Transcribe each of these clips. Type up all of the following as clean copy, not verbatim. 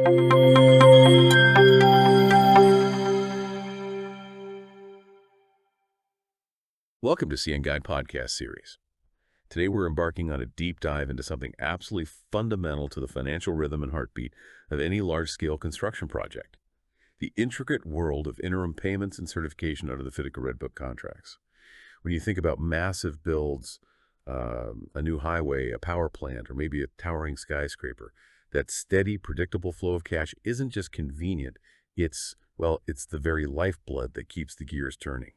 Welcome to CN Guide podcast series. Today we're embarking on a deep dive into something absolutely fundamental to the financial rhythm and heartbeat of any large-scale construction project: the intricate world of interim payments and certification under the FIDIC Red Book Contracts. When you think about massive builds, a new highway, a power plant, or maybe a towering skyscraper, that steady, predictable flow of cash isn't just convenient, it's the very lifeblood that keeps the gears turning.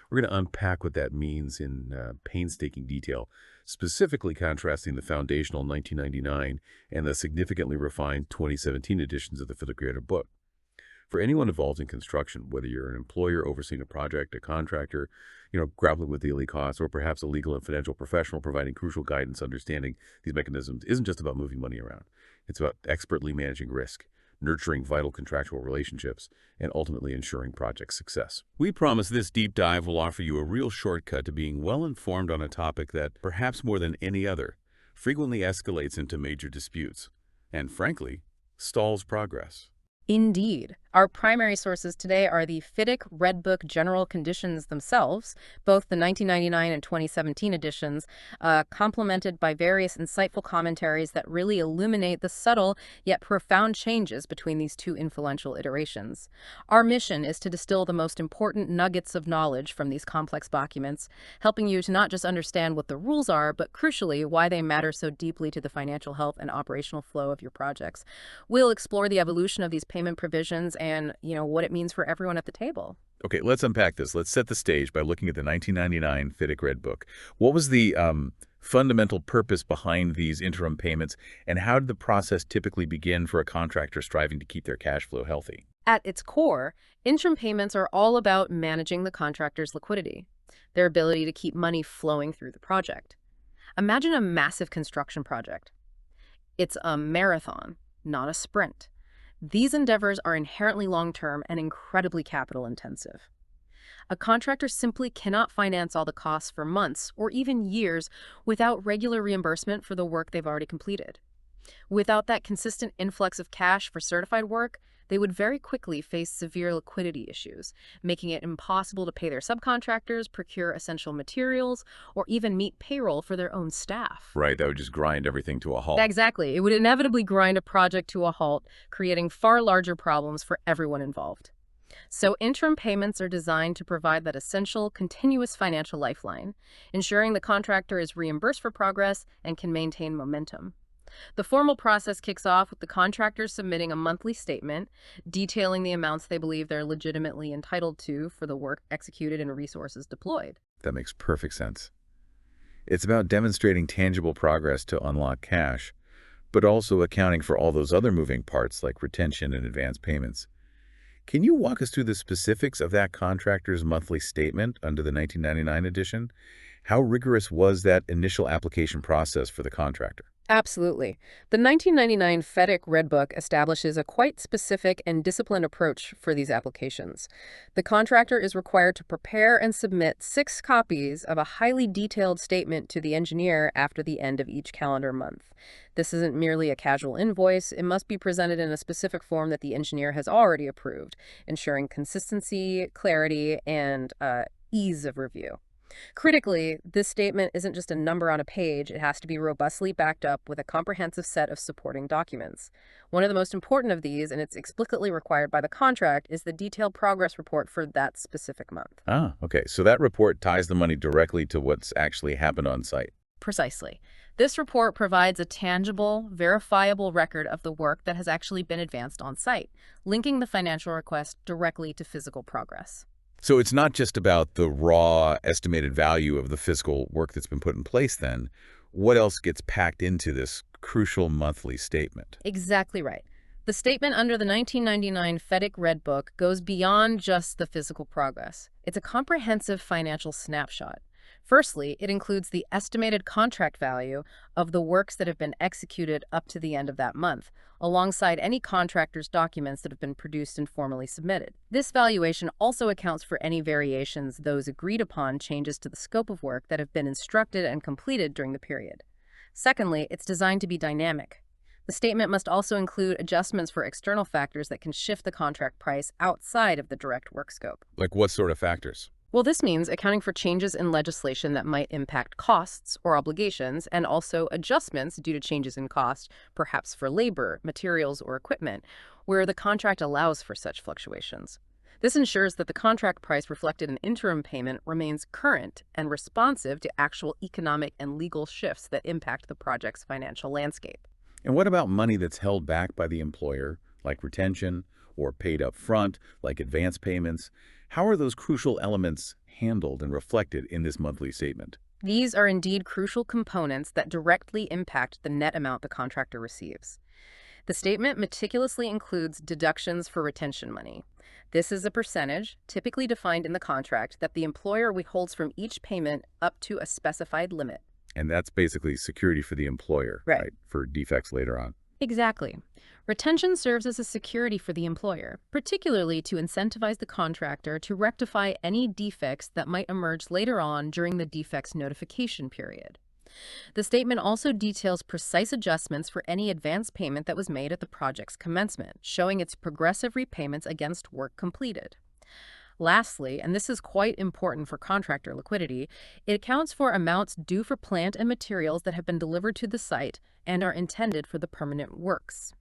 We're going to unpack what that means in painstaking detail, specifically contrasting the foundational 1999 and the significantly refined 2017 editions of the FIDIC Red Book. For anyone involved in construction, whether you're an employer overseeing a project, a contractor, grappling with daily costs, or perhaps a legal and financial professional providing crucial guidance, understanding these mechanisms isn't just about moving money around. It's about expertly managing risk, nurturing vital contractual relationships, and ultimately ensuring project success. We promise this deep dive will offer you a real shortcut to being well-informed on a topic that, perhaps more than any other, frequently escalates into major disputes and, frankly, stalls progress. Indeed. Our primary sources today are the FIDIC Red Book General Conditions themselves, both the 1999 and 2017 editions, complemented by various insightful commentaries that really illuminate the subtle yet profound changes between these two influential iterations. Our mission is to distill the most important nuggets of knowledge from these complex documents, helping you to not just understand what the rules are, but crucially, why they matter so deeply to the financial health and operational flow of your projects. We'll explore the evolution of these payment provisions and, what it means for everyone at the table. Okay, let's unpack this. Let's set the stage by looking at the 1999 FIDIC Red Book. What was the fundamental purpose behind these interim payments, and how did the process typically begin for a contractor striving to keep their cash flow healthy? At its core, interim payments are all about managing the contractor's liquidity, their ability to keep money flowing through the project. Imagine a massive construction project. It's a marathon, not a sprint. These endeavors are inherently long-term and incredibly capital-intensive. A contractor simply cannot finance all the costs for months or even years without regular reimbursement for the work they've already completed. Without that consistent influx of cash for certified work, they would very quickly face severe liquidity issues, making it impossible to pay their subcontractors, procure essential materials, or even meet payroll for their own staff. Right, that would just grind everything to a halt. Exactly. It would inevitably grind a project to a halt, creating far larger problems for everyone involved. So interim payments are designed to provide that essential, continuous financial lifeline, ensuring the contractor is reimbursed for progress and can maintain momentum. The formal process kicks off with the contractor submitting a monthly statement detailing the amounts they believe they're legitimately entitled to for the work executed and resources deployed. That makes perfect sense. It's about demonstrating tangible progress to unlock cash, but also accounting for all those other moving parts like retention and advance payments. Can you walk us through the specifics of that contractor's monthly statement under the 1999 edition? How rigorous was that initial application process for the contractor? Absolutely. The 1999 FIDIC Red Book establishes a quite specific and disciplined approach for these applications. The contractor is required to prepare and submit 6 copies of a highly detailed statement to the engineer after the end of each calendar month. This isn't merely a casual invoice. It must be presented in a specific form that the engineer has already approved, ensuring consistency, clarity, and ease of review. Critically, this statement isn't just a number on a page. It has to be robustly backed up with a comprehensive set of supporting documents. One of the most important of these, and it's explicitly required by the contract, is the detailed progress report for that specific month. Okay. So that report ties the money directly to what's actually happened on site. Precisely. This report provides a tangible, verifiable record of the work that has actually been advanced on site, linking the financial request directly to physical progress. So it's not just about the raw estimated value of the physical work that's been put in place then. What else gets packed into this crucial monthly statement? Exactly right. The statement under the 1999 FIDIC Red Book goes beyond just the physical progress. It's a comprehensive financial snapshot. Firstly, it includes the estimated contract value of the works that have been executed up to the end of that month, alongside any contractor's documents that have been produced and formally submitted. This valuation also accounts for any variations, those agreed upon changes to the scope of work that have been instructed and completed during the period. Secondly, it's designed to be dynamic. The statement must also include adjustments for external factors that can shift the contract price outside of the direct work scope. Like what sort of factors? Well, this means accounting for changes in legislation that might impact costs or obligations, and also adjustments due to changes in cost, perhaps for labor, materials, or equipment, where the contract allows for such fluctuations. This ensures that the contract price reflected in interim payment remains current and responsive to actual economic and legal shifts that impact the project's financial landscape. And what about money that's held back by the employer, like retention, or paid up front, like advance payments? How are those crucial elements handled and reflected in this monthly statement? These are indeed crucial components that directly impact the net amount the contractor receives. The statement meticulously includes deductions for retention money. This is a percentage, typically defined in the contract, that the employer withholds from each payment up to a specified limit. And that's basically security for the employer, Right. for defects later on. Exactly. Retention serves as a security for the employer, particularly to incentivize the contractor to rectify any defects that might emerge later on during the defects notification period. The statement also details precise adjustments for any advance payment that was made at the project's commencement, showing its progressive repayments against work completed. Lastly, and this is quite important for contractor liquidity, it accounts for amounts due for plant and materials that have been delivered to the site and are intended for the permanent works.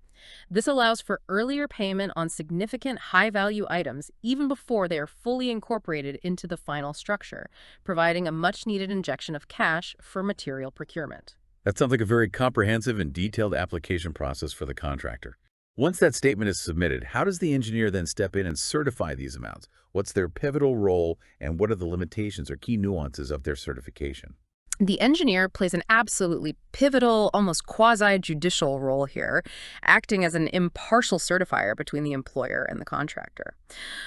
This allows for earlier payment on significant high-value items even before they are fully incorporated into the final structure, providing a much-needed injection of cash for material procurement. That sounds like a very comprehensive and detailed application process for the contractor. Once that statement is submitted, how does the engineer then step in and certify these amounts? What's their pivotal role, and what are the limitations or key nuances of their certification? The engineer plays an absolutely pivotal, almost quasi-judicial role here, acting as an impartial certifier between the employer and the contractor.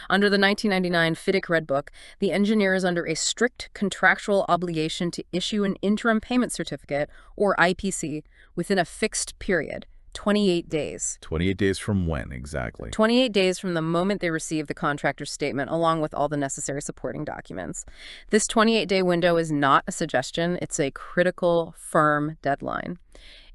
Under the 1999 FIDIC Red Book, the engineer is under a strict contractual obligation to issue an Interim Payment Certificate, or IPC, within a fixed period, 28 days. 28 days from when, exactly? 28 days from the moment they receive the contractor's statement, along with all the necessary supporting documents. This 28-day window is not a suggestion. It's a critical, firm deadline.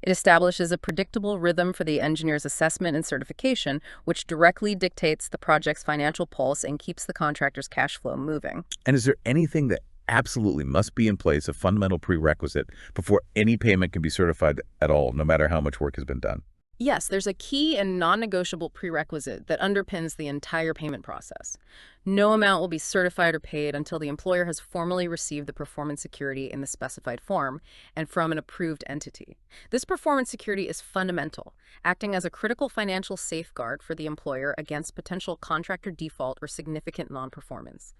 It establishes a predictable rhythm for the engineer's assessment and certification, which directly dictates the project's financial pulse and keeps the contractor's cash flow moving. And is there anything that absolutely must be in place, a fundamental prerequisite, before any payment can be certified at all, no matter how much work has been done? Yes, there's a key and non-negotiable prerequisite that underpins the entire payment process. No amount will be certified or paid until the employer has formally received the performance security in the specified form and from an approved entity. This performance security is fundamental, acting as a critical financial safeguard for the employer against potential contractor default or significant non-performance.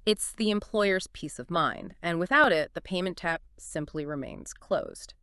It's the employer's peace of mind, and without it, the payment tap simply remains closed.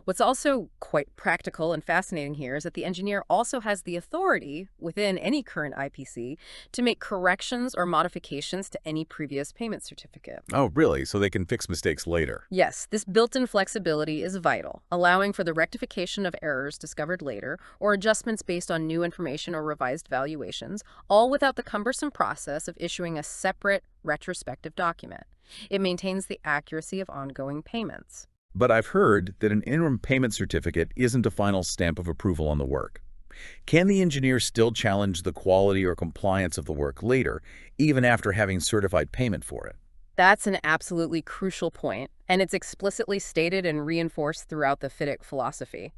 What's also quite practical and fascinating here is that the engineer also has the authority within any current IPC to make corrections or modifications to any previous payment certificate. Oh, really? So they can fix mistakes later? Yes, this built-in flexibility is vital, allowing for the rectification of errors discovered later or adjustments based on new information or revised valuations, all without the cumbersome process of issuing a separate retrospective document. It maintains the accuracy of ongoing payments. But I've heard that an interim payment certificate isn't a final stamp of approval on the work. Can the engineer still challenge the quality or compliance of the work later, even after having certified payment for it? That's an absolutely crucial point, and it's explicitly stated and reinforced throughout the FIDIC philosophy.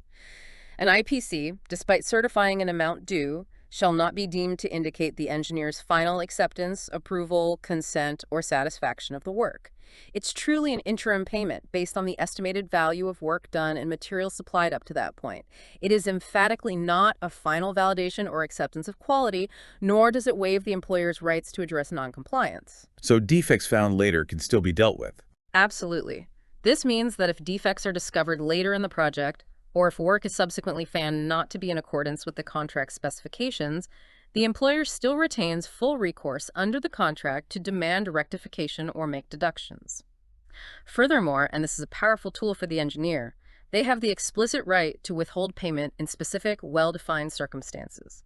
An IPC, despite certifying an amount due, shall not be deemed to indicate the engineer's final acceptance, approval, consent, or satisfaction of the work. It's truly an interim payment based on the estimated value of work done and materials supplied up to that point. It is emphatically not a final validation or acceptance of quality, nor does it waive the employer's rights to address noncompliance. So defects found later can still be dealt with? Absolutely. This means that if defects are discovered later in the project, or if work is subsequently found not to be in accordance with the contract specifications, the employer still retains full recourse under the contract to demand rectification or make deductions. Furthermore, and this is a powerful tool for the engineer, they have the explicit right to withhold payment in specific, well-defined circumstances.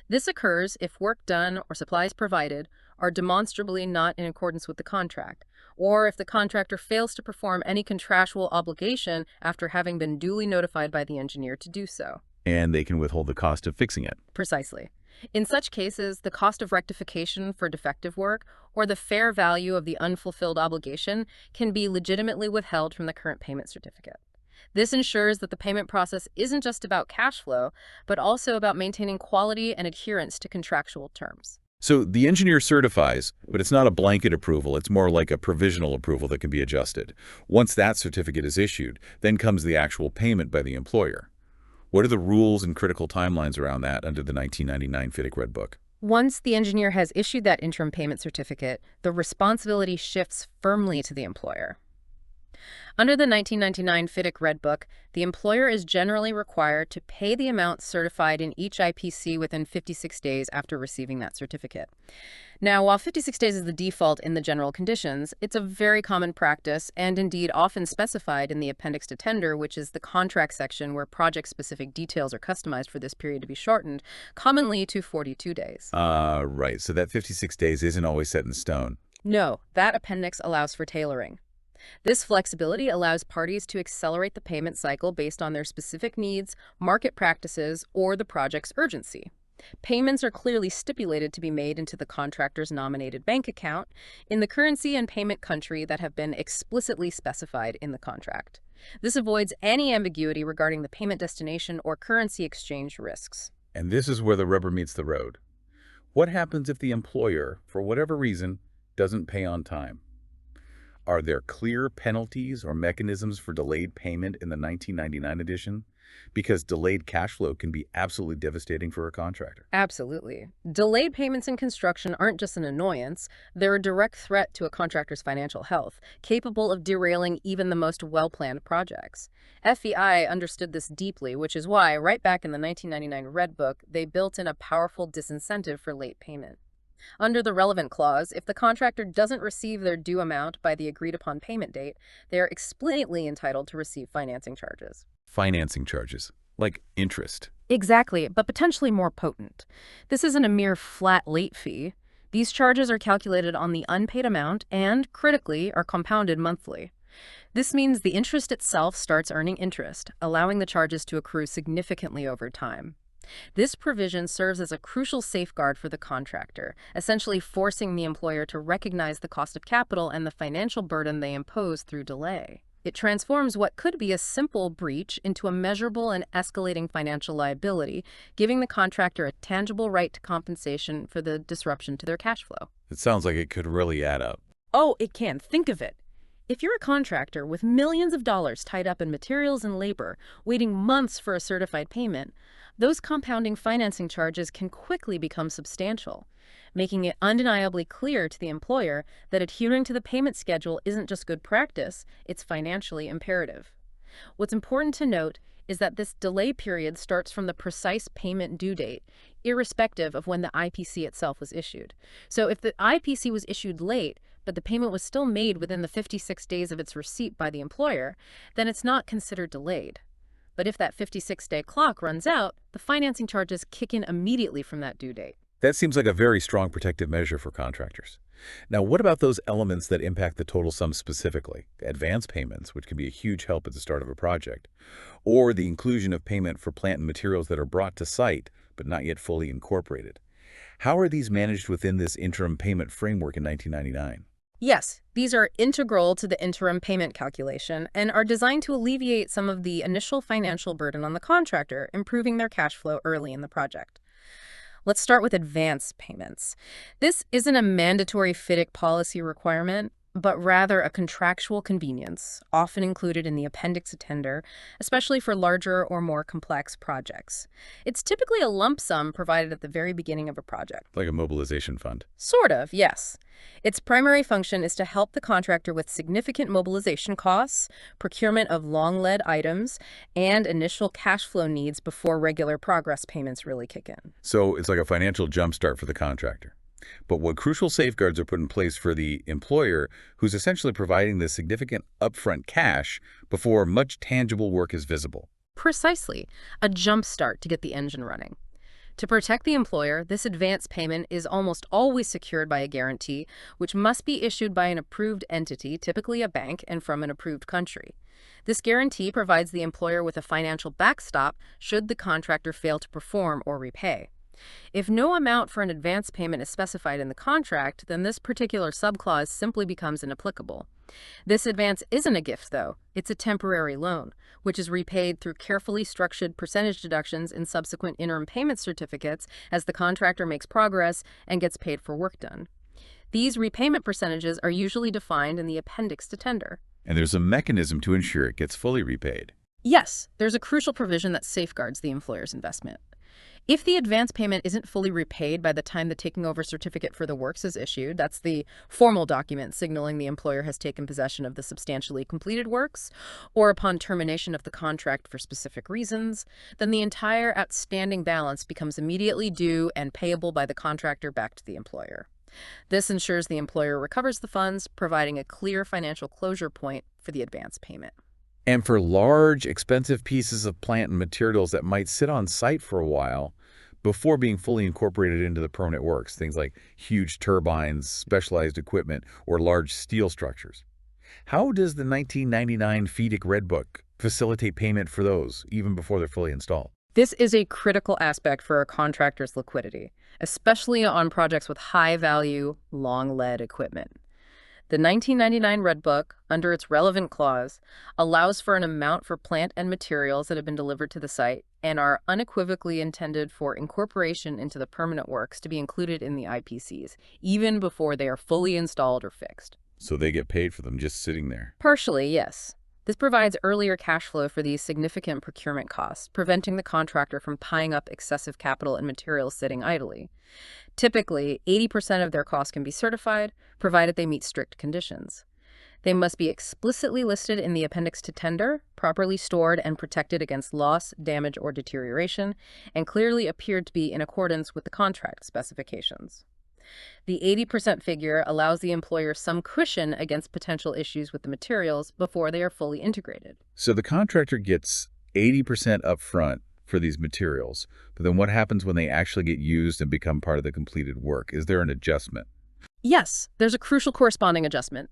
This occurs if work done or supplies provided are demonstrably not in accordance with the contract, or if the contractor fails to perform any contractual obligation after having been duly notified by the engineer to do so. And they can withhold the cost of fixing it. Precisely. In such cases, the cost of rectification for defective work or the fair value of the unfulfilled obligation can be legitimately withheld from the current payment certificate. This ensures that the payment process isn't just about cash flow, but also about maintaining quality and adherence to contractual terms. So the engineer certifies, but it's not a blanket approval. It's more like a provisional approval that can be adjusted. Once that certificate is issued, then comes the actual payment by the employer. What are the rules and critical timelines around that under the 1999 FIDIC Red Book? Once the engineer has issued that interim payment certificate, the responsibility shifts firmly to the employer. Under the 1999 FIDIC Red Book, the employer is generally required to pay the amount certified in each IPC within 56 days after receiving that certificate. Now, while 56 days is the default in the general conditions, it's a very common practice and indeed often specified in the appendix to tender, which is the contract section where project-specific details are customized for this period to be shortened, commonly to 42 days. Right. So that 56 days isn't always set in stone. No, that appendix allows for tailoring. This flexibility allows parties to accelerate the payment cycle based on their specific needs, market practices, or the project's urgency. Payments are clearly stipulated to be made into the contractor's nominated bank account in the currency and payment country that have been explicitly specified in the contract. This avoids any ambiguity regarding the payment destination or currency exchange risks. And this is where the rubber meets the road. What happens if the employer, for whatever reason, doesn't pay on time? Are there clear penalties or mechanisms for delayed payment in the 1999 edition? Because delayed cash flow can be absolutely devastating for a contractor. Absolutely. Delayed payments in construction aren't just an annoyance, they're a direct threat to a contractor's financial health, capable of derailing even the most well-planned projects. FEI understood this deeply, which is why, right back in the 1999 Red Book, they built in a powerful disincentive for late payment. Under the relevant clause, if the contractor doesn't receive their due amount by the agreed-upon payment date, they are explicitly entitled to receive financing charges. Financing charges, like interest. Exactly, but potentially more potent. This isn't a mere flat late fee. These charges are calculated on the unpaid amount and, critically, are compounded monthly. This means the interest itself starts earning interest, allowing the charges to accrue significantly over time. This provision serves as a crucial safeguard for the contractor, essentially forcing the employer to recognize the cost of capital and the financial burden they impose through delay. It transforms what could be a simple breach into a measurable and escalating financial liability, giving the contractor a tangible right to compensation for the disruption to their cash flow. It sounds like it could really add up. Oh, it can. Think of it. If you're a contractor with millions of dollars tied up in materials and labor, waiting months for a certified payment, those compounding financing charges can quickly become substantial, making it undeniably clear to the employer that adhering to the payment schedule isn't just good practice, it's financially imperative. What's important to note is that this delay period starts from the precise payment due date, irrespective of when the IPC itself was issued. So if the IPC was issued late, but the payment was still made within the 56 days of its receipt by the employer, then it's not considered delayed. But if that 56-day clock runs out, the financing charges kick in immediately from that due date. That seems like a very strong protective measure for contractors. Now, what about those elements that impact the total sum specifically? Advance payments, which can be a huge help at the start of a project, or the inclusion of payment for plant and materials that are brought to site but not yet fully incorporated. How are these managed within this interim payment framework in 1999? Yes, these are integral to the interim payment calculation and are designed to alleviate some of the initial financial burden on the contractor, improving their cash flow early in the project. Let's start with advance payments. This isn't a mandatory FIDIC policy requirement, but rather a contractual convenience, often included in the appendix to tender, especially for larger or more complex projects. It's typically a lump sum provided at the very beginning of a project. Like a mobilization fund. Sort of, yes. Its primary function is to help the contractor with significant mobilization costs, procurement of long-lead items, and initial cash flow needs before regular progress payments really kick in. So it's like a financial jumpstart for the contractor. But what crucial safeguards are put in place for the employer, who's essentially providing the significant upfront cash before much tangible work is visible? Precisely, a jump start to get the engine running. To protect the employer, this advance payment is almost always secured by a guarantee, which must be issued by an approved entity, typically a bank, and from an approved country. This guarantee provides the employer with a financial backstop should the contractor fail to perform or repay. If no amount for an advance payment is specified in the contract, then this particular subclause simply becomes inapplicable. This advance isn't a gift, though. It's a temporary loan, which is repaid through carefully structured percentage deductions in subsequent interim payment certificates as the contractor makes progress and gets paid for work done. These repayment percentages are usually defined in the appendix to tender. And there's a mechanism to ensure it gets fully repaid. Yes, there's a crucial provision that safeguards the employer's investment. If the advance payment isn't fully repaid by the time the taking over certificate for the works is issued, that's the formal document signaling the employer has taken possession of the substantially completed works, or upon termination of the contract for specific reasons, then the entire outstanding balance becomes immediately due and payable by the contractor back to the employer. This ensures the employer recovers the funds, providing a clear financial closure point for the advance payment. And for large, expensive pieces of plant and materials that might sit on site for a while before being fully incorporated into the permanent works, things like huge turbines, specialized equipment, or large steel structures. How does the 1999 FIDIC Red Book facilitate payment for those, even before they're fully installed? This is a critical aspect for a contractor's liquidity, especially on projects with high-value, long-lead equipment. The 1999 Red Book, under its relevant clause, allows for an amount for plant and materials that have been delivered to the site and are unequivocally intended for incorporation into the permanent works to be included in the IPCs, even before they are fully installed or fixed. So they get paid for them just sitting there. Partially, yes. This provides earlier cash flow for these significant procurement costs, preventing the contractor from tying up excessive capital and materials sitting idly. Typically, 80% of their costs can be certified, provided they meet strict conditions. They must be explicitly listed in the appendix to tender, properly stored and protected against loss, damage, or deterioration, and clearly appear to be in accordance with the contract specifications. The 80% figure allows the employer some cushion against potential issues with the materials before they are fully integrated. So the contractor gets 80% up front for these materials, but then what happens when they actually get used and become part of the completed work? Is there an adjustment? Yes, there's a crucial corresponding adjustment.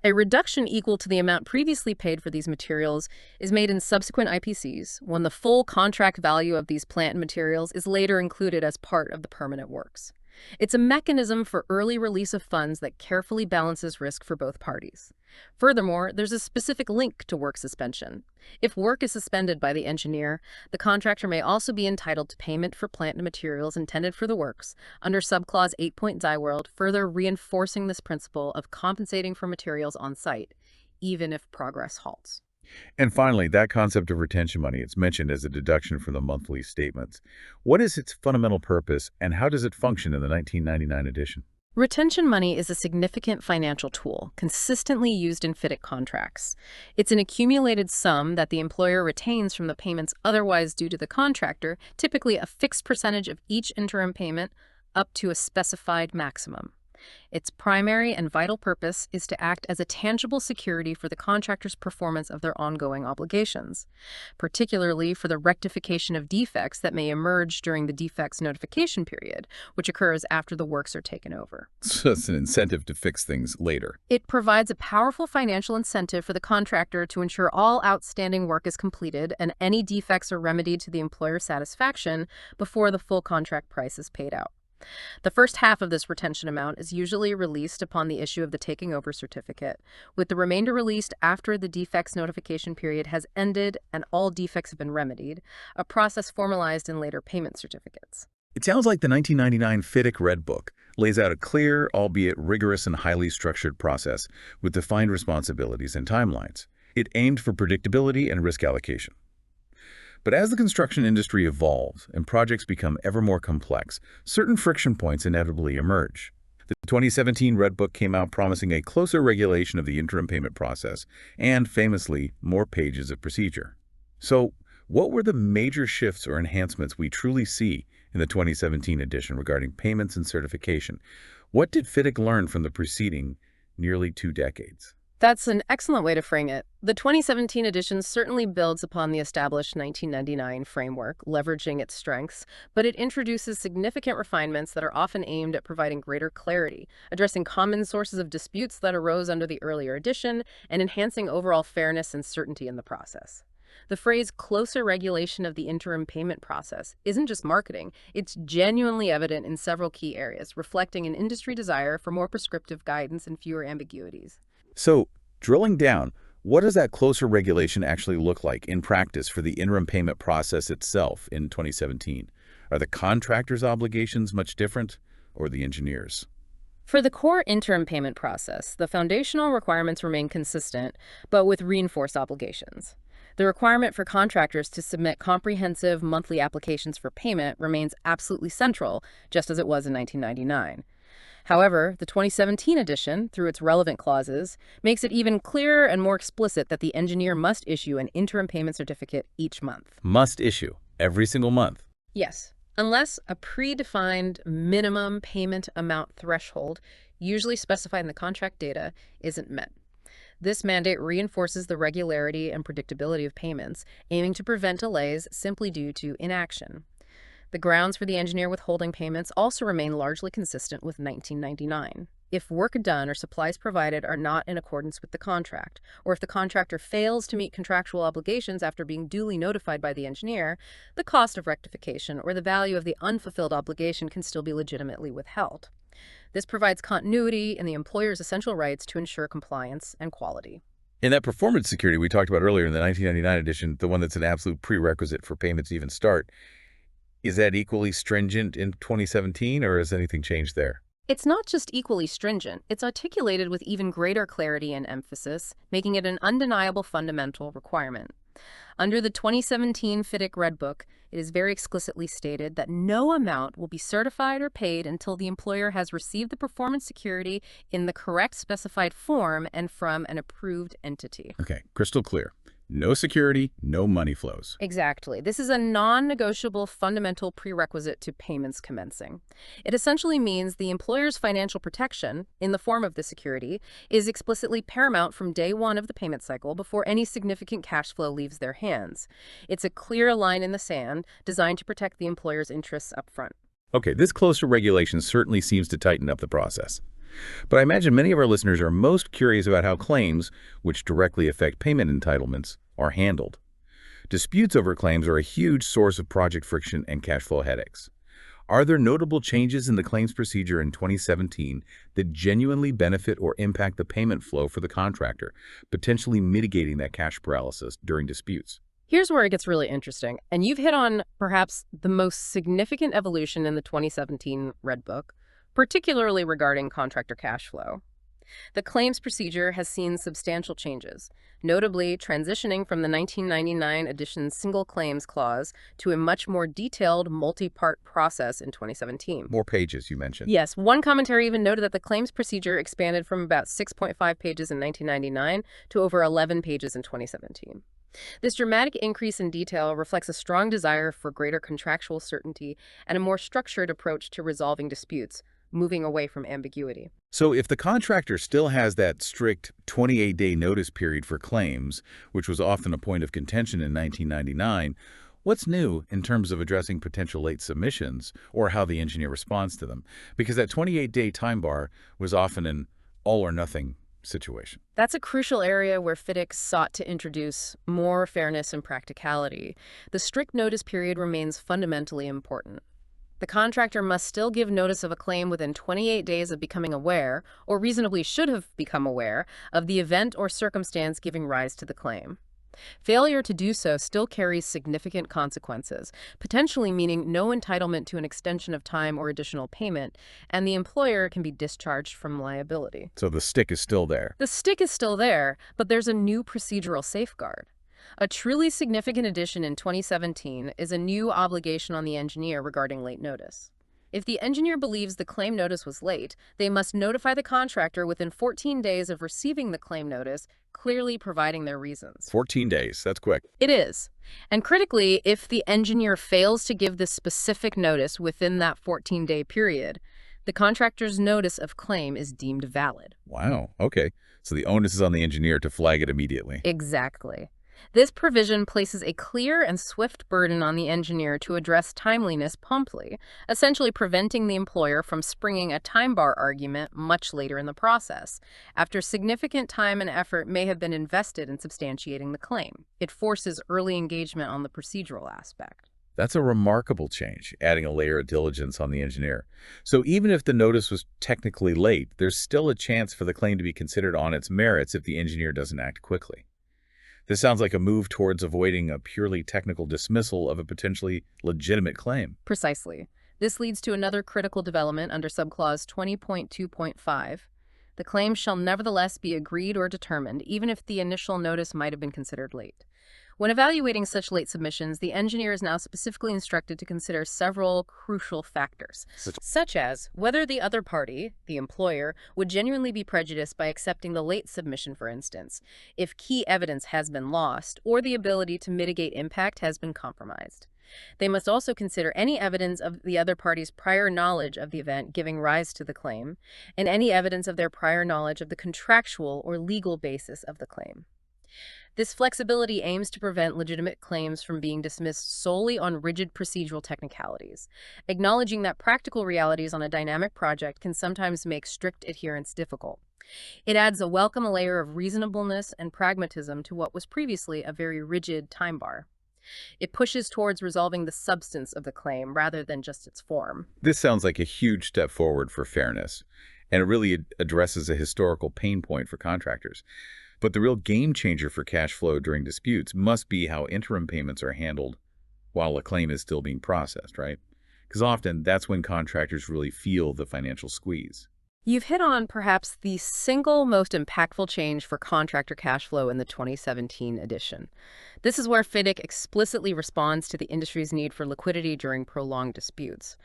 A reduction equal to the amount previously paid for these materials is made in subsequent IPCs when the full contract value of these plant and materials is later included as part of the permanent works. It's a mechanism for early release of funds that carefully balances risk for both parties. Furthermore, there's a specific link to work suspension. If work is suspended by the engineer, the contractor may also be entitled to payment for plant and materials intended for the works under subclause 8.World, further reinforcing this principle of compensating for materials on site, even if progress halts. And finally, that concept of retention money, it's mentioned as a deduction from the monthly statements. What is its fundamental purpose, and how does it function in the 1999 edition? Retention money is a significant financial tool consistently used in FIDIC contracts. It's an accumulated sum that the employer retains from the payments otherwise due to the contractor, typically a fixed percentage of each interim payment up to a specified maximum. Its primary and vital purpose is to act as a tangible security for the contractor's performance of their ongoing obligations, particularly for the rectification of defects that may emerge during the defects notification period, which occurs after the works are taken over. So it's an incentive to fix things later. It provides a powerful financial incentive for the contractor to ensure all outstanding work is completed and any defects are remedied to the employer's satisfaction before the full contract price is paid out. The first half of this retention amount is usually released upon the issue of the taking over certificate, with the remainder released after the defects notification period has ended and all defects have been remedied, a process formalized in later payment certificates. It sounds like the 1999 FIDIC Red Book lays out a clear, albeit rigorous and highly structured process with defined responsibilities and timelines. It aimed for predictability and risk allocation. But as the construction industry evolves and projects become ever more complex, certain friction points inevitably emerge. The 2017 Red Book came out promising a closer regulation of the interim payment process and, famously, more pages of procedure. So, what were the major shifts or enhancements we truly see in the 2017 edition regarding payments and certification? What did FIDIC learn from the preceding nearly 2 decades? That's an excellent way to frame it. The 2017 edition certainly builds upon the established 1999 framework, leveraging its strengths, but it introduces significant refinements that are often aimed at providing greater clarity, addressing common sources of disputes that arose under the earlier edition, and enhancing overall fairness and certainty in the process. The phrase closer regulation of the interim payment process isn't just marketing, it's genuinely evident in several key areas, reflecting an industry desire for more prescriptive guidance and fewer ambiguities. So, drilling down, what does that closer regulation actually look like in practice for the interim payment process itself in 2017? Are the contractors' obligations much different, or the engineers? For the core interim payment process, the foundational requirements remain consistent, but with reinforced obligations. The requirement for contractors to submit comprehensive monthly applications for payment remains absolutely central, just as it was in 1999. However, the 2017 edition, through its relevant clauses, makes it even clearer and more explicit that the engineer must issue an interim payment certificate each month. Must issue, every single month. Yes, unless a predefined minimum payment amount threshold, usually specified in the contract data, isn't met. This mandate reinforces the regularity and predictability of payments, aiming to prevent delays simply due to inaction. The grounds for the engineer withholding payments also remain largely consistent with 1999. If work done or supplies provided are not in accordance with the contract, or if the contractor fails to meet contractual obligations after being duly notified by the engineer, the cost of rectification or the value of the unfulfilled obligation can still be legitimately withheld. This provides continuity in the employer's essential rights to ensure compliance and quality. In that performance security we talked about earlier in the 1999 edition, the one that's an absolute prerequisite for payments to even start, is that equally stringent in 2017, or has anything changed there? It's not just equally stringent, it's articulated with even greater clarity and emphasis, making it an undeniable fundamental requirement. Under the 2017 FIDIC Red Book, it is very explicitly stated that no amount will be certified or paid until the employer has received the performance security in the correct specified form and from an approved entity. Okay, crystal clear. No security, no money flows. Exactly. This is a non-negotiable fundamental prerequisite to payments commencing. It essentially means the employer's financial protection, in the form of the security, is explicitly paramount from day one of the payment cycle before any significant cash flow leaves their hands. It's a clear line in the sand designed to protect the employer's interests up front. Okay, this closer regulation certainly seems to tighten up the process. But I imagine many of our listeners are most curious about how claims, which directly affect payment entitlements, are handled. Disputes over claims are a huge source of project friction and cash flow headaches. Are there notable changes in the claims procedure in 2017 that genuinely benefit or impact the payment flow for the contractor, potentially mitigating that cash paralysis during disputes? Here's where it gets really interesting, and you've hit on perhaps the most significant evolution in the 2017 Red Book, particularly regarding contractor cash flow. The claims procedure has seen substantial changes, notably transitioning from the 1999 edition's single claims clause to a much more detailed multi-part process in 2017. More pages, you mentioned. Yes, one commentary even noted that the claims procedure expanded from about 6.5 pages in 1999 to over 11 pages in 2017. This dramatic increase in detail reflects a strong desire for greater contractual certainty and a more structured approach to resolving disputes, moving away from ambiguity. So if the contractor still has that strict 28-day notice period for claims, which was often a point of contention in 1999, what's new in terms of addressing potential late submissions or how the engineer responds to them? Because that 28-day time bar was often an all-or-nothing situation. That's a crucial area where FIDIC sought to introduce more fairness and practicality. The strict notice period remains fundamentally important. The contractor must still give notice of a claim within 28 days of becoming aware, or reasonably should have become aware, of the event or circumstance giving rise to the claim. Failure to do so still carries significant consequences, potentially meaning no entitlement to an extension of time or additional payment, and the employer can be discharged from liability. So the stick is still there. The stick is still there, but there's a new procedural safeguard. A truly significant addition in 2017 is a new obligation on the engineer regarding late notice. If the engineer believes the claim notice was late, they must notify the contractor within 14 days of receiving the claim notice, clearly providing their reasons. 14 days, that's quick. It is. And critically, if the engineer fails to give this specific notice within that 14-day period, The contractor's notice of claim is deemed valid. Wow, okay. So the onus is on the engineer to flag it immediately. Exactly. This provision places a clear and swift burden on the engineer to address timeliness promptly, essentially preventing the employer from springing a time bar argument much later in the process, after significant time and effort may have been invested in substantiating the claim. It forces early engagement on the procedural aspect. That's a remarkable change, adding a layer of diligence on the engineer. So even if the notice was technically late, there's still a chance for the claim to be considered on its merits if the engineer doesn't act quickly. This sounds like a move towards avoiding a purely technical dismissal of a potentially legitimate claim. Precisely. This leads to another critical development under subclause 20.2.5. The claim shall nevertheless be agreed or determined, even if the initial notice might have been considered late. When evaluating such late submissions, the engineer is now specifically instructed to consider several crucial factors, such as whether the other party, the employer, would genuinely be prejudiced by accepting the late submission, for instance, if key evidence has been lost or the ability to mitigate impact has been compromised. They must also consider any evidence of the other party's prior knowledge of the event giving rise to the claim, and any evidence of their prior knowledge of the contractual or legal basis of the claim. This flexibility aims to prevent legitimate claims from being dismissed solely on rigid procedural technicalities, acknowledging that practical realities on a dynamic project can sometimes make strict adherence difficult. It adds a welcome layer of reasonableness and pragmatism to what was previously a very rigid time bar. It pushes towards resolving the substance of the claim rather than just its form. This sounds like a huge step forward for fairness, and it really addresses a historical pain point for contractors. But the real game changer for cash flow during disputes must be how interim payments are handled while a claim is still being processed, right? Because often that's when contractors really feel the financial squeeze. You've hit on perhaps the single most impactful change for contractor cash flow in the 2017 edition. This is where FIDIC explicitly responds to the industry's need for liquidity during prolonged disputes.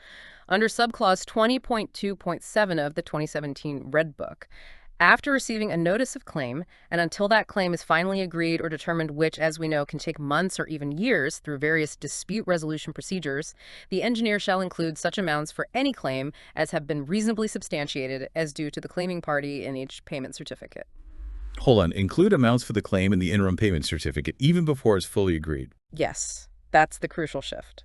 Under subclause 20.2.7 of the 2017 Red Book, after receiving a notice of claim, and until that claim is finally agreed or determined, which, as we know, can take months or even years through various dispute resolution procedures, the engineer shall include such amounts for any claim as have been reasonably substantiated as due to the claiming party in each payment certificate. Hold on, include amounts for the claim in the interim payment certificate even before it's fully agreed. Yes, that's the crucial shift.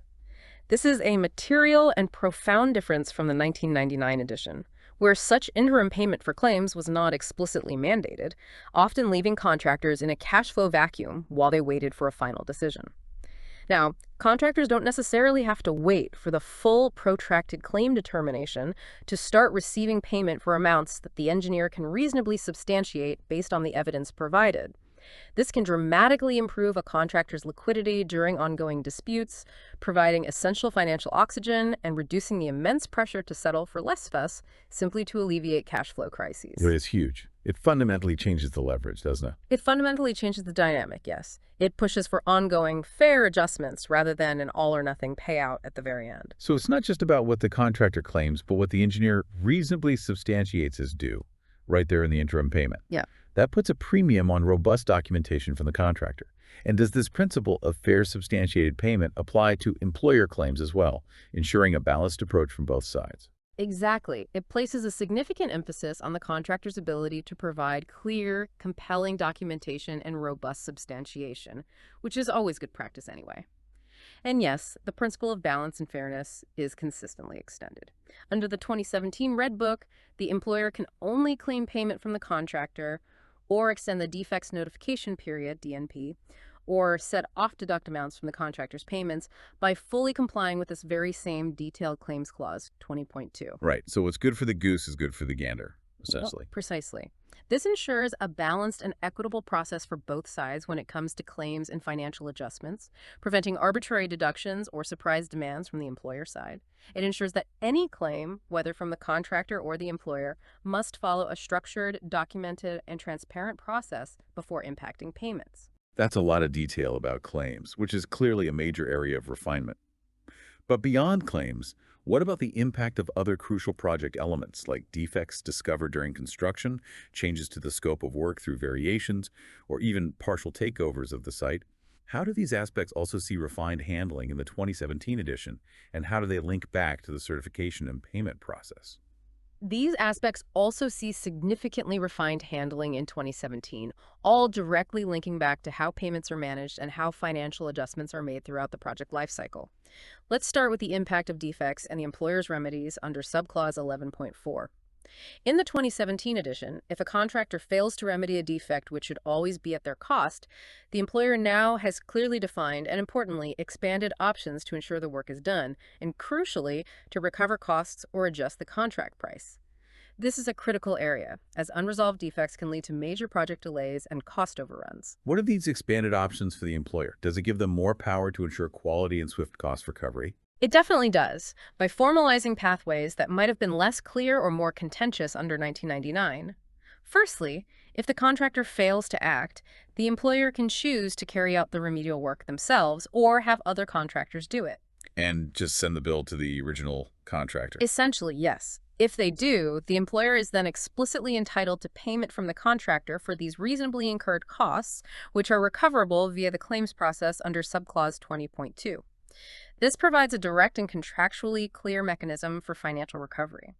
This is a material and profound difference from the 1999 edition, where such interim payment for claims was not explicitly mandated, often leaving contractors in a cash flow vacuum while they waited for a final decision. Now, contractors don't necessarily have to wait for the full protracted claim determination to start receiving payment for amounts that the engineer can reasonably substantiate based on the evidence provided. This can dramatically improve a contractor's liquidity during ongoing disputes, providing essential financial oxygen and reducing the immense pressure to settle for less fuss simply to alleviate cash flow crises. It is huge. It fundamentally changes the leverage, doesn't it? It fundamentally changes the dynamic, yes. It pushes for ongoing, fair adjustments rather than an all-or-nothing payout at the very end. So it's not just about what the contractor claims, but what the engineer reasonably substantiates as due, right there in the interim payment. Yeah. That puts a premium on robust documentation from the contractor. And does this principle of fair substantiated payment apply to employer claims as well, ensuring a balanced approach from both sides? Exactly. It places a significant emphasis on the contractor's ability to provide clear, compelling documentation and robust substantiation, which is always good practice anyway. And yes, the principle of balance and fairness is consistently extended. Under the 2017 Red Book, the employer can only claim payment from the contractor or extend the defects notification period, DNP, or set off-deduct amounts from the contractor's payments by fully complying with this very same detailed claims clause, 20.2. Right. So what's good for the goose is good for the gander, essentially. Well, precisely. This ensures a balanced and equitable process for both sides when it comes to claims and financial adjustments, preventing arbitrary deductions or surprise demands from the employer side. It ensures that any claim, whether from the contractor or the employer, must follow a structured, documented, and transparent process before impacting payments. That's a lot of detail about claims, which is clearly a major area of refinement. But beyond claims, what about the impact of other crucial project elements like defects discovered during construction, changes to the scope of work through variations, or even partial takeovers of the site? How do these aspects also see refined handling in the 2017 edition, and how do they link back to the certification and payment process? These aspects also see significantly refined handling in 2017, all directly linking back to how payments are managed and how financial adjustments are made throughout the project lifecycle. Let's start with the impact of defects and the employer's remedies under subclause 11.4. In the 2017 edition, if a contractor fails to remedy a defect which should always be at their cost, the employer now has clearly defined and, importantly, expanded options to ensure the work is done, and crucially, to recover costs or adjust the contract price. This is a critical area, as unresolved defects can lead to major project delays and cost overruns. What are these expanded options for the employer? Does it give them more power to ensure quality and swift cost recovery? It definitely does, by formalizing pathways that might have been less clear or more contentious under 1999. Firstly, if the contractor fails to act, the employer can choose to carry out the remedial work themselves or have other contractors do it. And just send the bill to the original contractor. Essentially, yes. If they do, the employer is then explicitly entitled to payment from the contractor for these reasonably incurred costs, which are recoverable via the claims process under subclause 20.2. This provides a direct and contractually clear mechanism for financial recovery.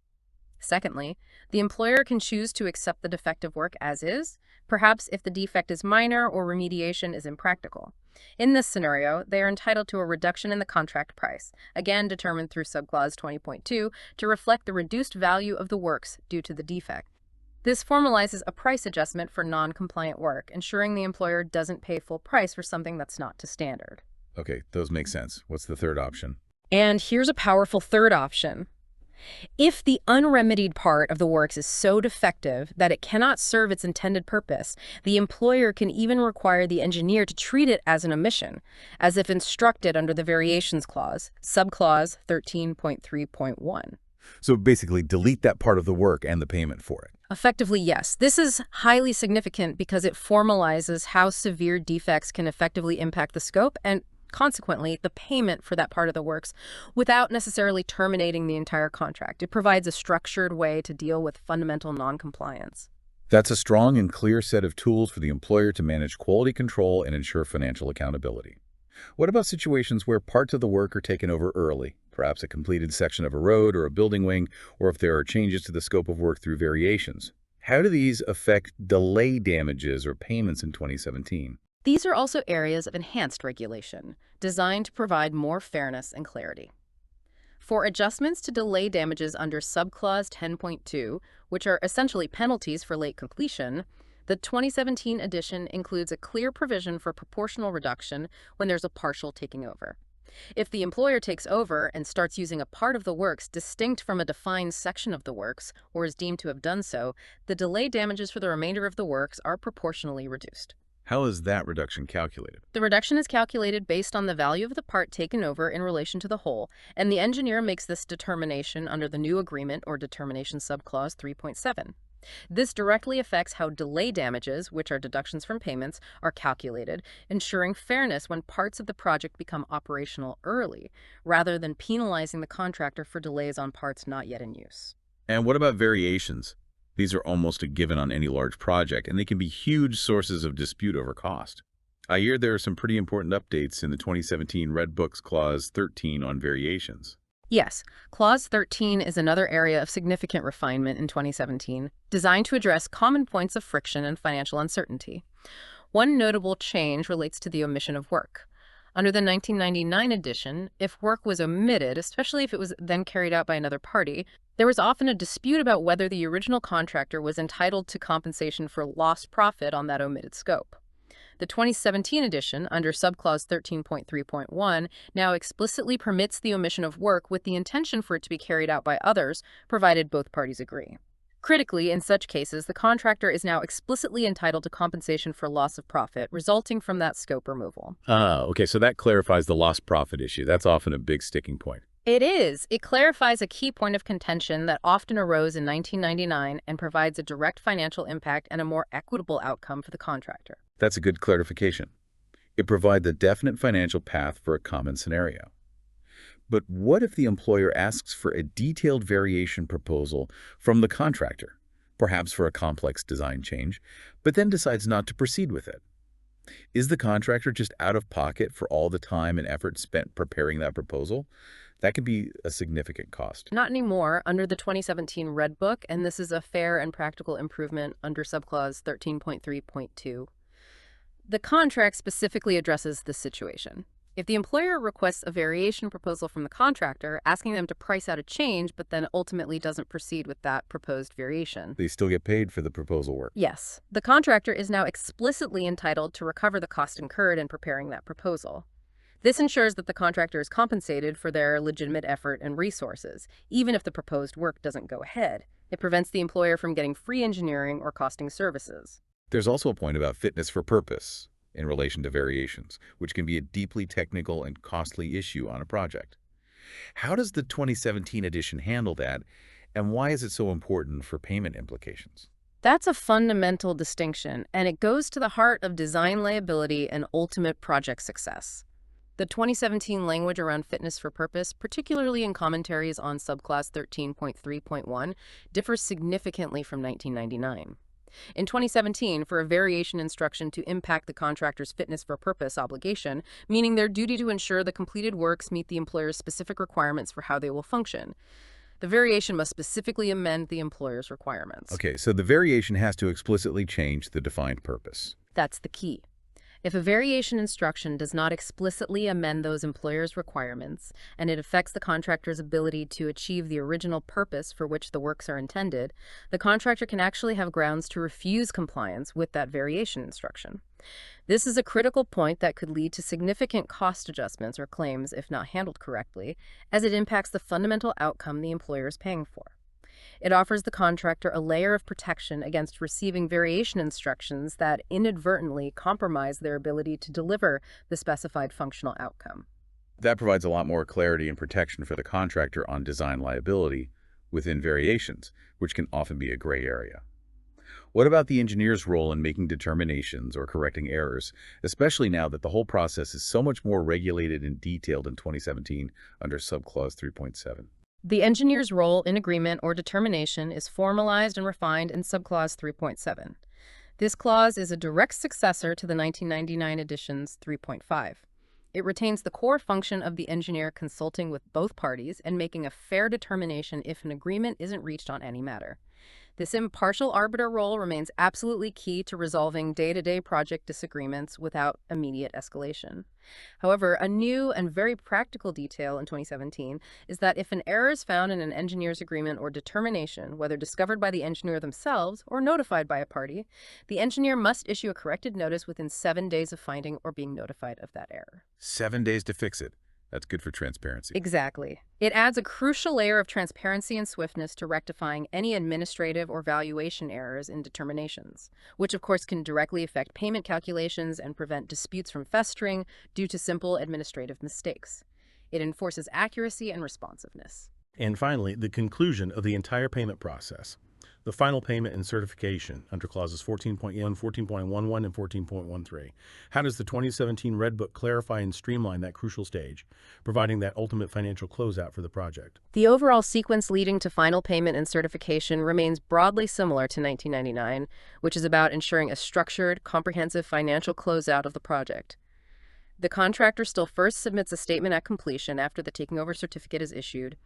Secondly, the employer can choose to accept the defective work as is, perhaps if the defect is minor or remediation is impractical. In this scenario, they are entitled to a reduction in the contract price, again determined through subclause 20.2, to reflect the reduced value of the works due to the defect. This formalizes a price adjustment for non-compliant work, ensuring the employer doesn't pay full price for something that's not to standard. Okay, those make sense. What's the third option? And here's a powerful third option. If the unremedied part of the works is so defective that it cannot serve its intended purpose, the employer can even require the engineer to treat it as an omission, as if instructed under the variations clause, subclause 13.3.1. So basically, delete that part of the work and the payment for it. Effectively, yes. This is highly significant because it formalizes how severe defects can effectively impact the scope and, consequently, the payment for that part of the works without necessarily terminating the entire contract. It provides a structured way to deal with fundamental noncompliance. That's a strong and clear set of tools for the employer to manage quality control and ensure financial accountability. What about situations where parts of the work are taken over early, perhaps a completed section of a road or a building wing, or if there are changes to the scope of work through variations? How do these affect delay damages or payments in 2017? These are also areas of enhanced regulation, designed to provide more fairness and clarity. For adjustments to delay damages under subclause 10.2, which are essentially penalties for late completion, the 2017 edition includes a clear provision for proportional reduction when there's a partial taking over. If the employer takes over and starts using a part of the works distinct from a defined section of the works, or is deemed to have done so, the delay damages for the remainder of the works are proportionally reduced. How is that reduction calculated? The reduction is calculated based on the value of the part taken over in relation to the whole, and the engineer makes this determination under the new agreement or determination subclause 3.7. This directly affects how delay damages, which are deductions from payments, are calculated, ensuring fairness when parts of the project become operational early, rather than penalizing the contractor for delays on parts not yet in use. And what about variations? These are almost a given on any large project, and they can be huge sources of dispute over cost. I hear there are some pretty important updates in the 2017 Red Book's Clause 13 on variations. Yes, Clause 13 is another area of significant refinement in 2017, designed to address common points of friction and financial uncertainty. One notable change relates to the omission of work. Under the 1999 edition, if work was omitted, especially if it was then carried out by another party, there was often a dispute about whether the original contractor was entitled to compensation for lost profit on that omitted scope. The 2017 edition, under subclause 13.3.1, now explicitly permits the omission of work with the intention for it to be carried out by others, provided both parties agree. Critically, in such cases, the contractor is now explicitly entitled to compensation for loss of profit resulting from that scope removal. Okay, so that clarifies the lost profit issue. That's often a big sticking point. It is. It clarifies a key point of contention that often arose in 1999 and provides a direct financial impact and a more equitable outcome for the contractor. That's a good clarification. It provides a definite financial path for a common scenario. But what if the employer asks for a detailed variation proposal from the contractor, perhaps for a complex design change, but then decides not to proceed with it? Is the contractor just out of pocket for all the time and effort spent preparing that proposal? That can be a significant cost. Not anymore under the 2017 Red Book, and this is a fair and practical improvement under subclause 13.3.2. The contract specifically addresses this situation. If the employer requests a variation proposal from the contractor, asking them to price out a change, but then ultimately doesn't proceed with that proposed variation. They still get paid for the proposal work. Yes, the contractor is now explicitly entitled to recover the cost incurred in preparing that proposal. This ensures that the contractor is compensated for their legitimate effort and resources, even if the proposed work doesn't go ahead. It prevents the employer from getting free engineering or costing services. There's also a point about fitness for purpose in relation to variations, which can be a deeply technical and costly issue on a project. How does the 2017 edition handle that, and why is it so important for payment implications? That's a fundamental distinction, and it goes to the heart of design liability and ultimate project success. The 2017 language around fitness for purpose, particularly in commentaries on subclass 13.3.1, differs significantly from 1999. In 2017, for a variation instruction to impact the contractor's fitness for purpose obligation, meaning their duty to ensure the completed works meet the employer's specific requirements for how they will function, the variation must specifically amend the employer's requirements. Okay, so the variation has to explicitly change the defined purpose. That's the key. If a variation instruction does not explicitly amend those employer's requirements, and it affects the contractor's ability to achieve the original purpose for which the works are intended, the contractor can actually have grounds to refuse compliance with that variation instruction. This is a critical point that could lead to significant cost adjustments or claims if not handled correctly, as it impacts the fundamental outcome the employer is paying for. It offers the contractor a layer of protection against receiving variation instructions that inadvertently compromise their ability to deliver the specified functional outcome. That provides a lot more clarity and protection for the contractor on design liability within variations, which can often be a gray area. What about the engineer's role in making determinations or correcting errors, especially now that the whole process is so much more regulated and detailed in 2017 under subclause 3.7? The engineer's role in agreement or determination is formalized and refined in subclause 3.7. This clause is a direct successor to the 1999 edition's 3.5. It retains the core function of the engineer consulting with both parties and making a fair determination if an agreement isn't reached on any matter. This impartial arbiter role remains absolutely key to resolving day-to-day project disagreements without immediate escalation. However, a new and very practical detail in 2017 is that if an error is found in an engineer's agreement or determination, whether discovered by the engineer themselves or notified by a party, the engineer must issue a corrected notice within 7 days of finding or being notified of that error. 7 days to fix it. That's good for transparency. Exactly. It adds a crucial layer of transparency and swiftness to rectifying any administrative or valuation errors in determinations, which of course can directly affect payment calculations and prevent disputes from festering due to simple administrative mistakes. It enforces accuracy and responsiveness. And finally, the conclusion of the entire payment process. The final payment and certification under clauses 14.1, 14.11, and 14.13. How does the 2017 Red Book clarify and streamline that crucial stage, providing that ultimate financial closeout for the project? The overall sequence leading to final payment and certification remains broadly similar to 1999, which is about ensuring a structured, comprehensive financial closeout of the project. The contractor still first submits a statement at completion after the taking over certificate is issued.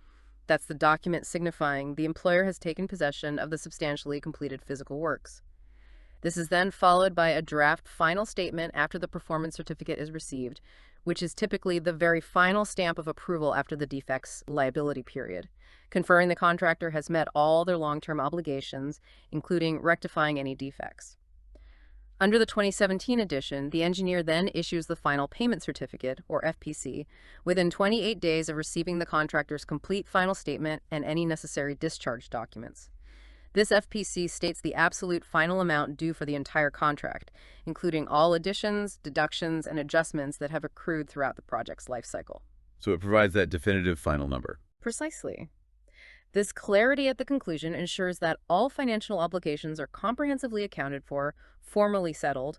That's the document signifying the employer has taken possession of the substantially completed physical works. This is then followed by a draft final statement after the performance certificate is received, which is typically the very final stamp of approval after the defect's liability period, conferring the contractor has met all their long-term obligations, including rectifying any defects. Under the 2017 edition, the engineer then issues the final payment certificate, or FPC, within 28 days of receiving the contractor's complete final statement and any necessary discharge documents. This FPC states the absolute final amount due for the entire contract, including all additions, deductions, and adjustments that have accrued throughout the project's life cycle. So it provides that definitive final number. Precisely. This clarity at the conclusion ensures that all financial obligations are comprehensively accounted for, formally settled,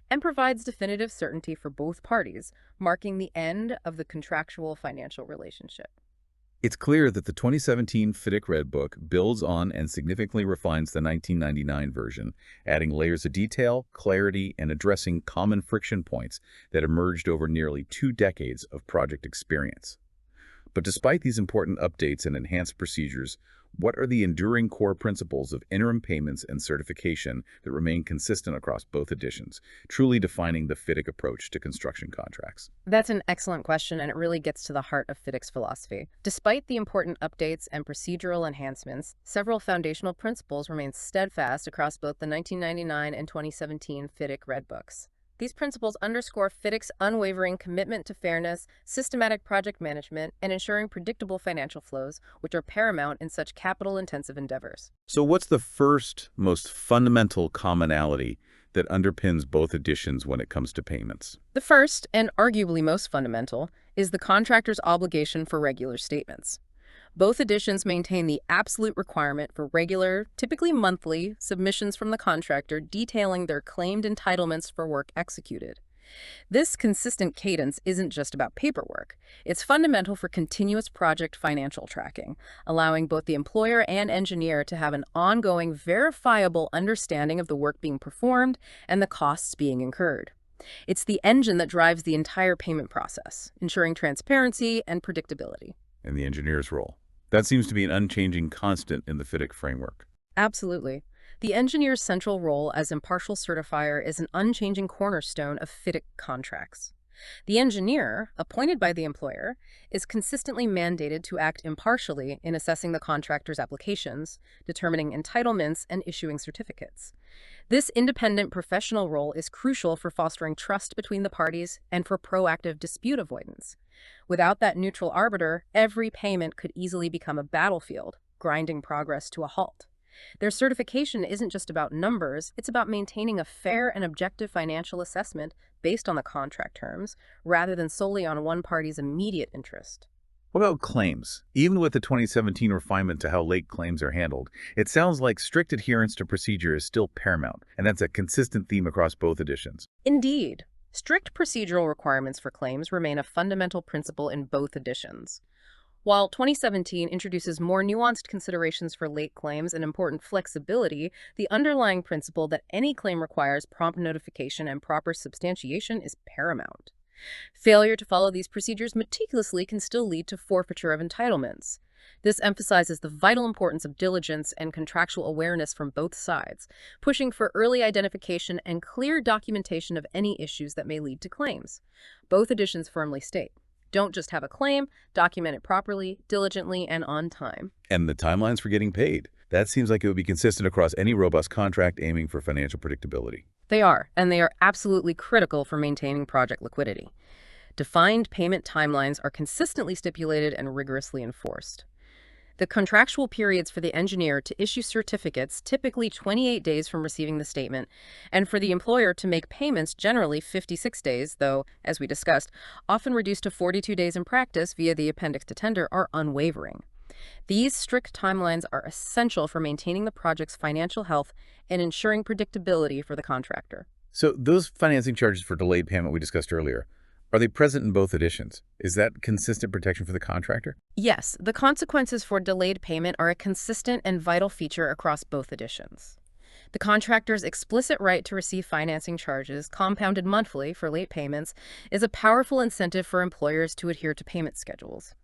and provides definitive certainty for both parties, marking the end of the contractual financial relationship. It's clear that the 2017 FIDIC Red Book builds on and significantly refines the 1999 version, adding layers of detail, clarity, and addressing common friction points that emerged over nearly 2 decades of project experience. But despite these important updates and enhanced procedures, what are the enduring core principles of interim payments and certification that remain consistent across both editions, truly defining the FIDIC approach to construction contracts? That's an excellent question, and it really gets to the heart of FIDIC's philosophy. Despite the important updates and procedural enhancements, several foundational principles remain steadfast across both the 1999 and 2017 FIDIC Red Books. These principles underscore FIDIC's unwavering commitment to fairness, systematic project management, and ensuring predictable financial flows, which are paramount in such capital-intensive endeavors. So what's the first, most fundamental commonality that underpins both editions when it comes to payments? The first, and arguably most fundamental, is the contractor's obligation for regular statements. Both editions maintain the absolute requirement for regular, typically monthly, submissions from the contractor detailing their claimed entitlements for work executed. This consistent cadence isn't just about paperwork. It's fundamental for continuous project financial tracking, allowing both the employer and engineer to have an ongoing, verifiable understanding of the work being performed and the costs being incurred. It's the engine that drives the entire payment process, ensuring transparency and predictability. And the engineer's role. That seems to be an unchanging constant in the FIDIC framework. Absolutely. The engineer's central role as impartial certifier is an unchanging cornerstone of FIDIC contracts. The engineer, appointed by the employer, is consistently mandated to act impartially in assessing the contractor's applications, determining entitlements, and issuing certificates. This independent professional role is crucial for fostering trust between the parties and for proactive dispute avoidance. Without that neutral arbiter, every payment could easily become a battlefield, grinding progress to a halt. Their certification isn't just about numbers, it's about maintaining a fair and objective financial assessment based on the contract terms, rather than solely on one party's immediate interest. What about claims? Even with the 2017 refinement to how late claims are handled, it sounds like strict adherence to procedure is still paramount, and that's a consistent theme across both editions. Indeed. Strict procedural requirements for claims remain a fundamental principle in both editions. While 2017 introduces more nuanced considerations for late claims and important flexibility, the underlying principle that any claim requires prompt notification and proper substantiation is paramount. Failure to follow these procedures meticulously can still lead to forfeiture of entitlements. This emphasizes the vital importance of diligence and contractual awareness from both sides, pushing for early identification and clear documentation of any issues that may lead to claims. Both editions firmly state, don't just have a claim, document it properly, diligently, and on time. And the timelines for getting paid. That seems like it would be consistent across any robust contract aiming for financial predictability. They are, and they are absolutely critical for maintaining project liquidity. Defined payment timelines are consistently stipulated and rigorously enforced. The contractual periods for the engineer to issue certificates, typically 28 days from receiving the statement, and for the employer to make payments, generally 56 days, though, as we discussed, often reduced to 42 days in practice via the appendix to tender, are unwavering. These strict timelines are essential for maintaining the project's financial health and ensuring predictability for the contractor. So those financing charges for delayed payment we discussed earlier, are they present in both editions? Is that consistent protection for the contractor? Yes, the consequences for delayed payment are a consistent and vital feature across both editions. The contractor's explicit right to receive financing charges, compounded monthly for late payments, is a powerful incentive for employers to adhere to payment schedules.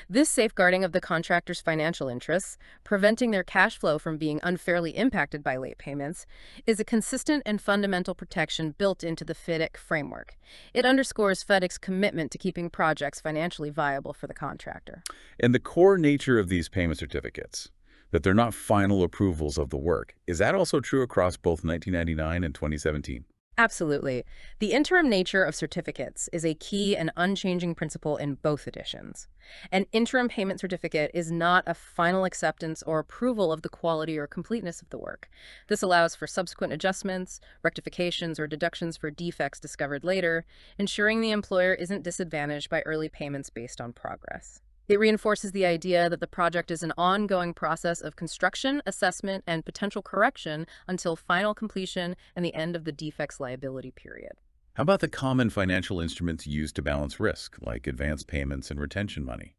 This safeguarding of the contractor's financial interests, preventing their cash flow from being unfairly impacted by late payments, is a consistent and fundamental protection built into the FIDIC framework. It underscores FIDIC's commitment to keeping projects financially viable for the contractor. And the core nature of these payment certificates, that they're not final approvals of the work, is that also true across both 1999 and 2017? Absolutely. The interim nature of certificates is a key and unchanging principle in both editions. An interim payment certificate is not a final acceptance or approval of the quality or completeness of the work. This allows for subsequent adjustments, rectifications, or deductions for defects discovered later, ensuring the employer isn't disadvantaged by early payments based on progress. It reinforces the idea that the project is an ongoing process of construction, assessment, and potential correction until final completion and the end of the defects liability period. How about the common financial instruments used to balance risk, like advance payments and retention money?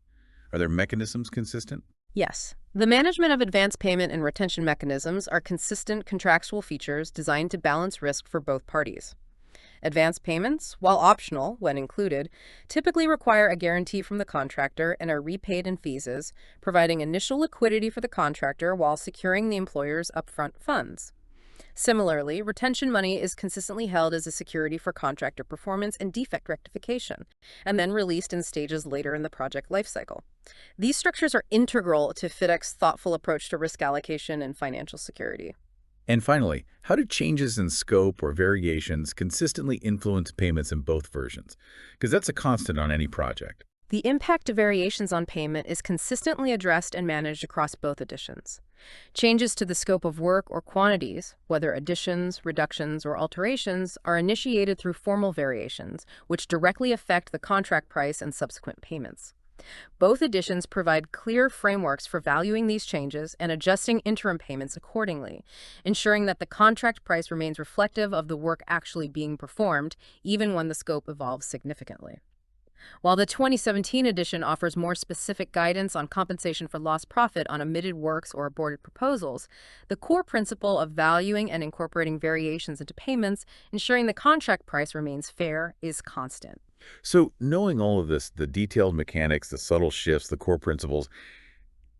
Are their mechanisms consistent? Yes. The management of advance payment and retention mechanisms are consistent contractual features designed to balance risk for both parties. Advance payments, while optional when included, typically require a guarantee from the contractor and are repaid in fees, providing initial liquidity for the contractor while securing the employer's upfront funds. Similarly, retention money is consistently held as a security for contractor performance and defect rectification, and then released in stages later in the project lifecycle. These structures are integral to FIDIC's thoughtful approach to risk allocation and financial security. And finally, how do changes in scope or variations consistently influence payments in both versions? Because that's a constant on any project. The impact of variations on payment is consistently addressed and managed across both editions. Changes to the scope of work or quantities, whether additions, reductions, or alterations, are initiated through formal variations, which directly affect the contract price and subsequent payments. Both editions provide clear frameworks for valuing these changes and adjusting interim payments accordingly, ensuring that the contract price remains reflective of the work actually being performed, even when the scope evolves significantly. While the 2017 edition offers more specific guidance on compensation for lost profit on omitted works or aborted proposals, the core principle of valuing and incorporating variations into payments, ensuring the contract price remains fair, is constant. So knowing all of this, the detailed mechanics, the subtle shifts, the core principles,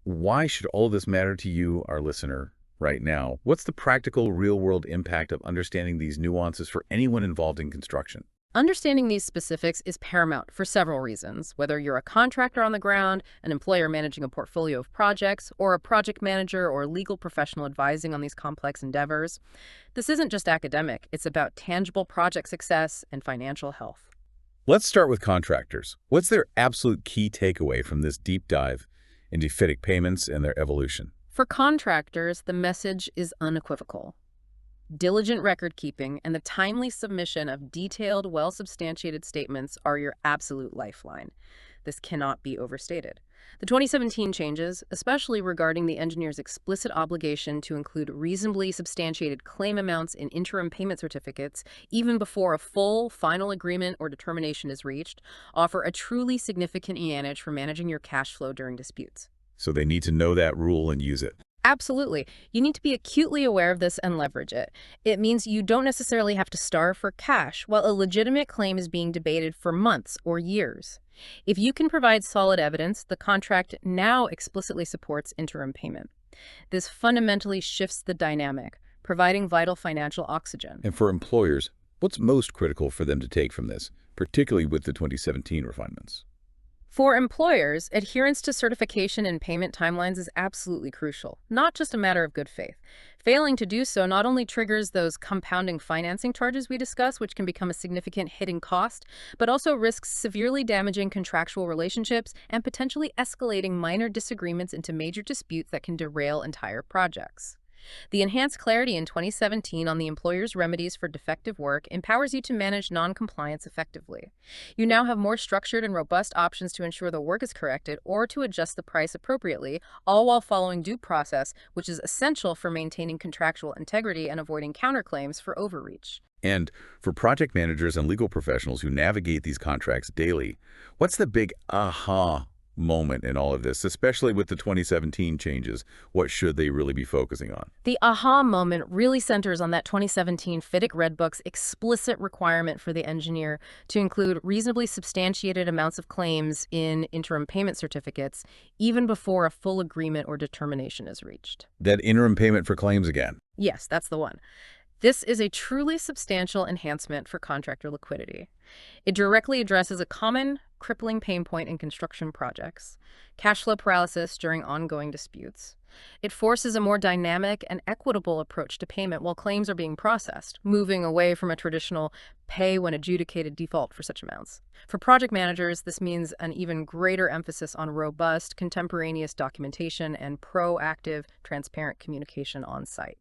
why should all of this matter to you, our listener, right now? What's the practical, real-world impact of understanding these nuances for anyone involved in construction? Understanding these specifics is paramount for several reasons, whether you're a contractor on the ground, an employer managing a portfolio of projects, or a project manager or legal professional advising on these complex endeavors. This isn't just academic, it's about tangible project success and financial health. Let's start with contractors. What's their absolute key takeaway from this deep dive into FIDIC payments and their evolution? For contractors, the message is unequivocal. Diligent record-keeping and the timely submission of detailed, well-substantiated statements are your absolute lifeline. This cannot be overstated. The 2017 changes, especially regarding the engineer's explicit obligation to include reasonably substantiated claim amounts in interim payment certificates, even before a full, final agreement or determination is reached, offer a truly significant advantage for managing your cash flow during disputes. So they need to know that rule and use it. Absolutely. You need to be acutely aware of this and leverage it. It means you don't necessarily have to starve for cash while a legitimate claim is being debated for months or years. If you can provide solid evidence, the contract now explicitly supports interim payment. This fundamentally shifts the dynamic, providing vital financial oxygen. And for employers, what's most critical for them to take from this, particularly with the 2017 refinements? For employers, adherence to certification and payment timelines is absolutely crucial, not just a matter of good faith. Failing to do so not only triggers those compounding financing charges we discussed, which can become a significant hidden cost, but also risks severely damaging contractual relationships and potentially escalating minor disagreements into major disputes that can derail entire projects. The enhanced clarity in 2017 on the employer's remedies for defective work empowers you to manage non-compliance effectively. You now have more structured and robust options to ensure the work is corrected or to adjust the price appropriately, all while following due process, which is essential for maintaining contractual integrity and avoiding counterclaims for overreach. And for project managers and legal professionals who navigate these contracts daily, what's the big aha moment in all of this, especially with the 2017 changes? What should they really be focusing on? The aha moment really centers on that 2017 FIDIC Red Book's explicit requirement for the engineer to include reasonably substantiated amounts of claims in interim payment certificates, even before a full agreement or determination is reached. That interim payment for claims again. Yes, that's the one. This is a truly substantial enhancement for contractor liquidity. It directly addresses a common, crippling pain point in construction projects: cash flow paralysis during ongoing disputes. It forces a more dynamic and equitable approach to payment while claims are being processed, moving away from a traditional pay-when-adjudicated default for such amounts. For project managers, this means an even greater emphasis on robust, contemporaneous documentation and proactive, transparent communication on site.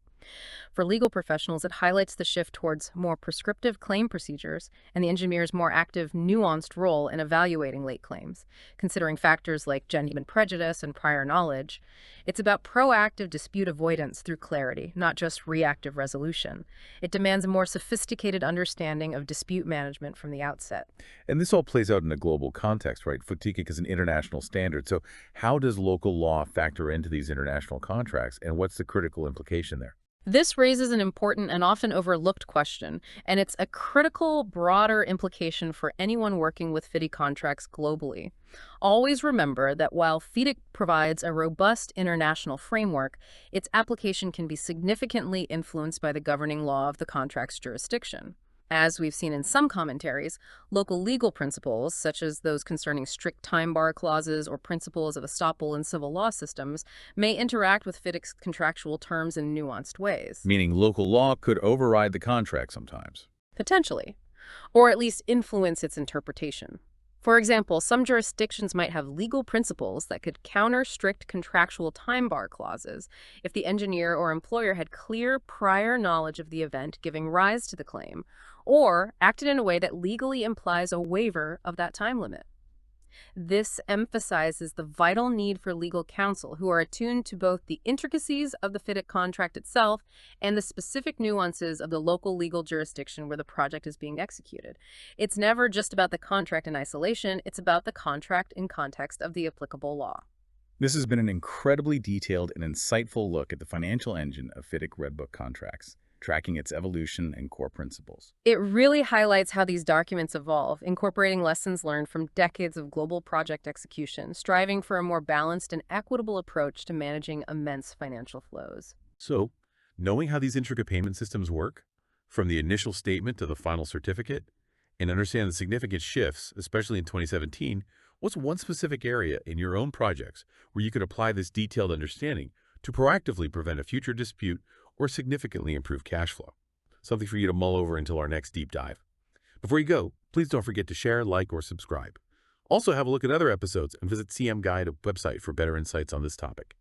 For legal professionals, it highlights the shift towards more prescriptive claim procedures and the engineer's more active, nuanced role in evaluating late claims, considering factors like genuine prejudice and prior knowledge. It's about proactive dispute avoidance through clarity, not just reactive resolution. It demands a more sophisticated understanding of dispute management from the outset. And this all plays out in a global context, right? FIDIC is an international standard. So how does local law factor into these international contracts, and what's the critical implication there? This raises an important and often overlooked question, and it's a critical, broader implication for anyone working with FIDIC contracts globally. Always remember that while FIDIC provides a robust international framework, its application can be significantly influenced by the governing law of the contract's jurisdiction. As we've seen in some commentaries, local legal principles, such as those concerning strict time bar clauses or principles of estoppel in civil law systems, may interact with FIDIC's contractual terms in nuanced ways. Meaning local law could override the contract sometimes. Potentially, or at least influence its interpretation. For example, some jurisdictions might have legal principles that could counter strict contractual time bar clauses if the engineer or employer had clear prior knowledge of the event giving rise to the claim, or acted in a way that legally implies a waiver of that time limit. This emphasizes the vital need for legal counsel who are attuned to both the intricacies of the FIDIC contract itself and the specific nuances of the local legal jurisdiction where the project is being executed. It's never just about the contract in isolation, it's about the contract in context of the applicable law. This has been an incredibly detailed and insightful look at the financial engine of FIDIC Red Book Contracts, tracking its evolution and core principles. It really highlights how these documents evolve, incorporating lessons learned from decades of global project execution, striving for a more balanced and equitable approach to managing immense financial flows. So, knowing how these intricate payment systems work, from the initial statement to the final certificate, and understand the significant shifts, especially in 2017, what's one specific area in your own projects where you could apply this detailed understanding to proactively prevent a future dispute or significantly improve cash flow? Something for you to mull over until our next deep dive. Before you go, please don't forget to share, like, or subscribe. Also, have a look at other episodes and visit CM Guide website for better insights on this topic.